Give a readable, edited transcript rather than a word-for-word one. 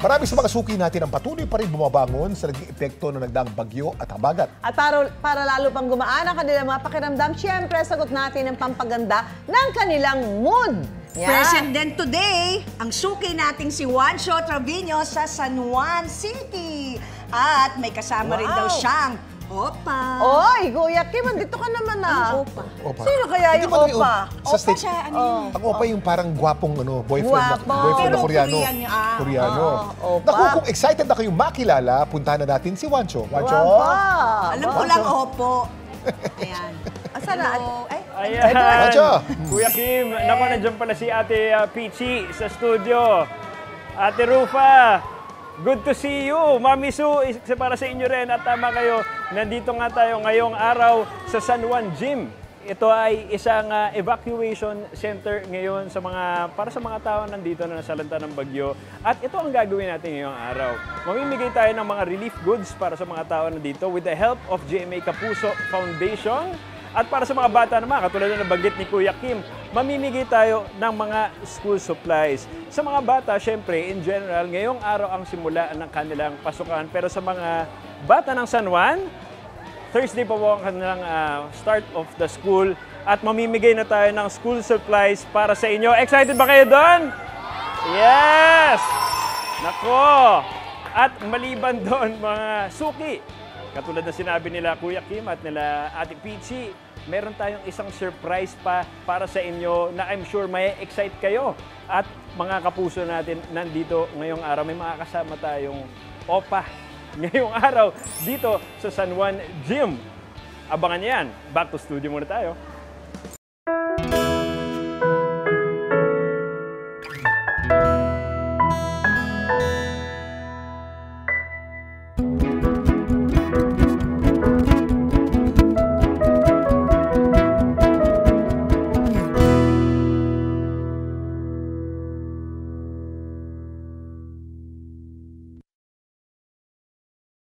Marami sa mga suki natin ang patuloy pa rin bumabangon sa naging epekto ng nagdaang bagyo at habagat. At para lalo pang gumaan ang kanilang mga pakiramdam, siyempre sagot natin ang pampaganda ng kanilang mood. Yeah. Present din today, ang suki nating si Juancho Trevino sa San Juan City. At may kasama rin daw siyang Opa. Oy, Kuya Kim, dito ka naman na. Opa. Sino kaya yung Opa? Sa Opa siya, ang Opa yung parang gwapong boyfriend Pero na Koreano. Koreano. Opa. Naku, kung excited na kayong makilala, puntahan na natin si Juancho. Juancho? Alam ko lang, Opo. Ayan. Asan na? Ayan. Juancho. Kuya Kim, naku, nandiyan pala si Ate Peachy sa studio. Ate Rufa, good to see you. Mami Su, para sa inyo rin at tama kayo. Nandito nga tayo ngayong araw sa San Juan Gym. Ito ay isang evacuation center ngayon para sa mga tao nandito na nasalanta ng bagyo. At ito ang gagawin natin ngayong araw. Mamimigay tayo ng mga relief goods para sa mga tao nandito with the help of GMA Kapuso Foundation. At para sa mga bata naman, katulad na nabanggit ni Kuya Kim, mamimigay tayo ng mga school supplies. Sa mga bata, syempre, in general, ngayong araw ang simula ng kanilang pasukan. Pero sa mga bata ng San Juan, Thursday pa po ang kanilang start of the school. At mamimigay na tayo ng school supplies para sa inyo. Excited ba kayo doon? Yes! Nako! At maliban doon, mga suki, katulad na sinabi nila Kuya Kim at nila Ate Peachy, meron tayong isang surprise pa para sa inyo na I'm sure may excite kayo. At mga kapuso natin nandito ngayong araw, may mga kasama tayong Opa ngayong araw dito sa San Juan Gym. Abangan yan. Back to studio muna tayo.